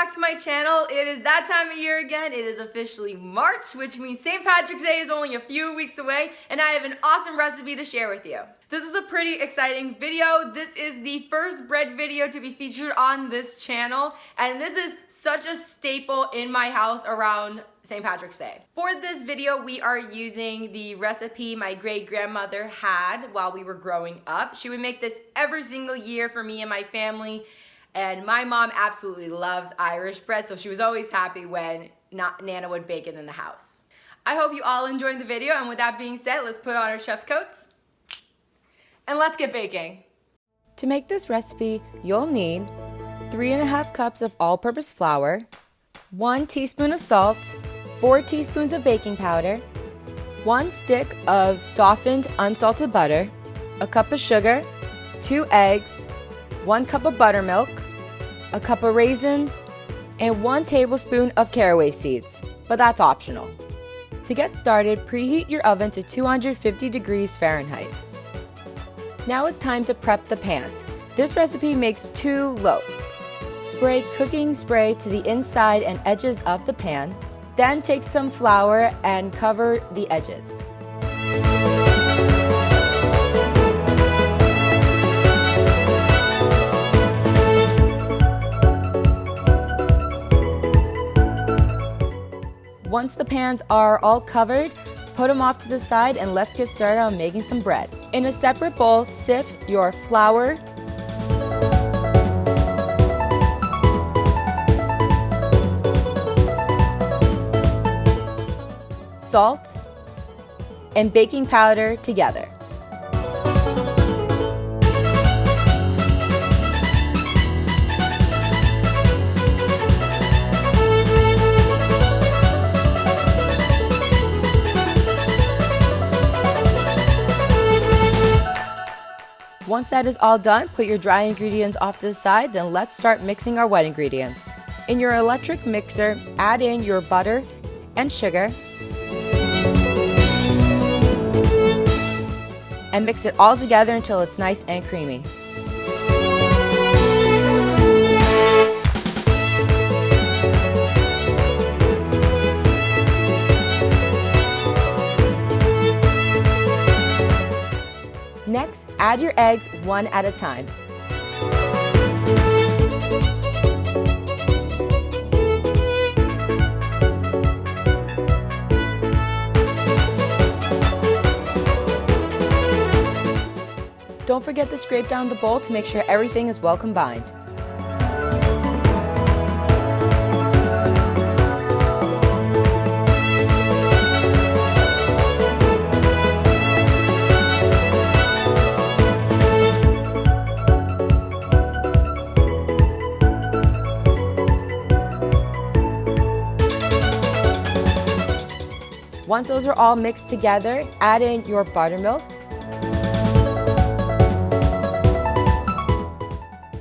back to my channel. It is that time of year again. It is officially March, which means St. Patrick's Day is only a few weeks away, and I have an awesome recipe to share with you. This is a pretty exciting video. This is the first bread video to be featured on this channel, and this is such a staple in my house around St. Patrick's Day. For this video, we are using the recipe my great-grandmother had while we were growing up. She would make this every single year for me and my family. And my mom absolutely loves Irish bread, so she was always happy when Nana would bake it in the house. I hope you all enjoyed the video, and with that being said, let's put on our chef's coats and let's get baking. To make this recipe, you'll need 3½ cups of all-purpose flour, 1 teaspoon of salt, 4 teaspoons of baking powder, 1 stick of softened unsalted butter, a cup of sugar, 2 eggs, 1 cup of buttermilk, a cup of raisins, and 1 tablespoon of caraway seeds, but that's optional. To get started, preheat your oven to 250 degrees Fahrenheit. Now it's time to prep the pans. This recipe makes 2 loaves. Spray cooking spray to the inside and edges of the pan, then take some flour and cover the edges. Once the pans are all covered, put them off to the side and let's get started on making some bread. In a separate bowl, sift your flour, salt, and baking powder together. Once that is all done, put your dry ingredients off to the side, then let's start mixing our wet ingredients. In your electric mixer, add in your butter and sugar, and mix it all together until it's nice and creamy. Next, add your eggs one at a time. Don't forget to scrape down the bowl to make sure everything is well combined. Once those are all mixed together, add in your buttermilk,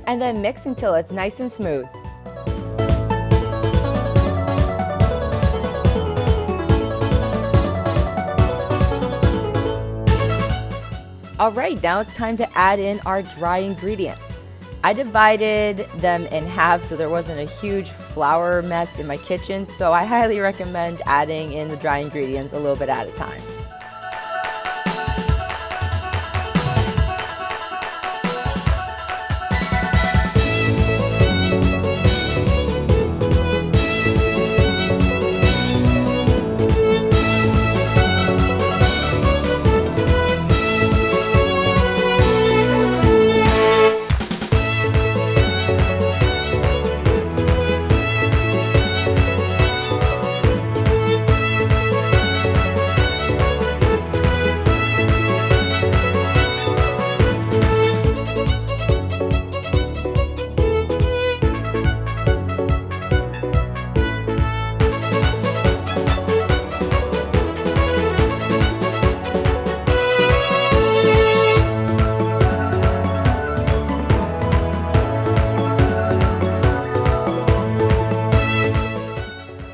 and then mix until it's nice and smooth. Alright, now it's time to add in our dry ingredients. I divided them in half so there wasn't a huge flour mess in my kitchen, so I highly recommend adding in the dry ingredients a little bit at a time.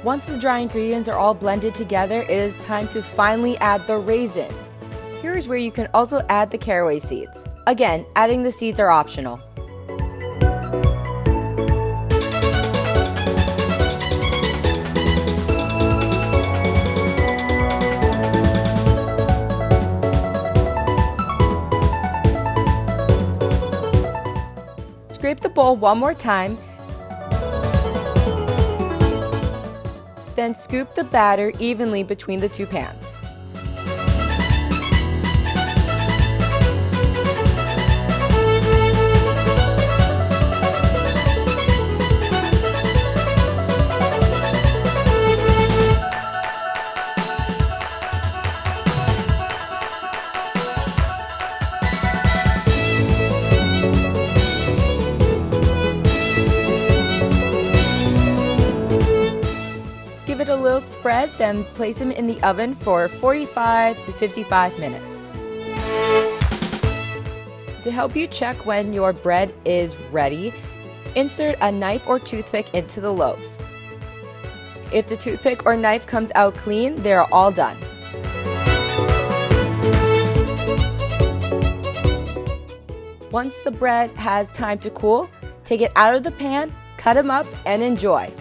Once the dry ingredients are all blended together, it is time to finally add the raisins. Here is where you can also add the caraway seeds. Again, adding the seeds are optional. Scrape the bowl one more time. Then scoop the batter evenly between the two pans. Give it a little spread, then place them in the oven for 45 to 55 minutes. To help you check when your bread is ready, insert a knife or toothpick into the loaves. If the toothpick or knife comes out clean, they're all done. Once the bread has time to cool, take it out of the pan, cut them up, and enjoy.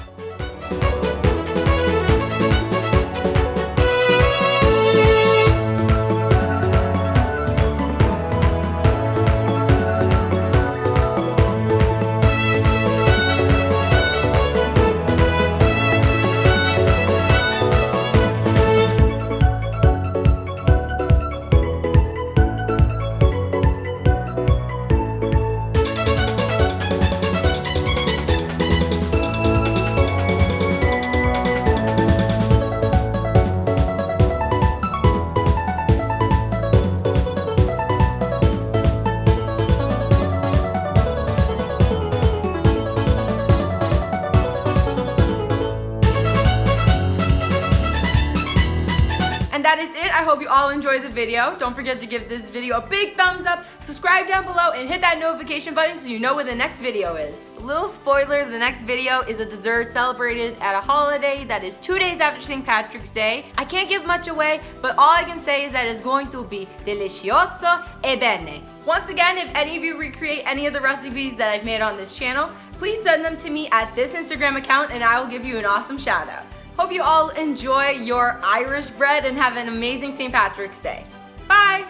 And that is it. I hope you all enjoyed the video. Don't forget to give this video a big thumbs up, subscribe down below, and hit that notification button so you know when the next video is. A little spoiler, the next video is a dessert celebrated at a holiday that is 2 days after St. Patrick's Day. I can't give much away, but all I can say is that it's going to be delicioso e bene. Once again, if any of you recreate any of the recipes that I've made on this channel, please send them to me at this Instagram account and I will give you an awesome shout out. Hope you all enjoy your Irish bread and have an amazing St. Patrick's Day. Bye!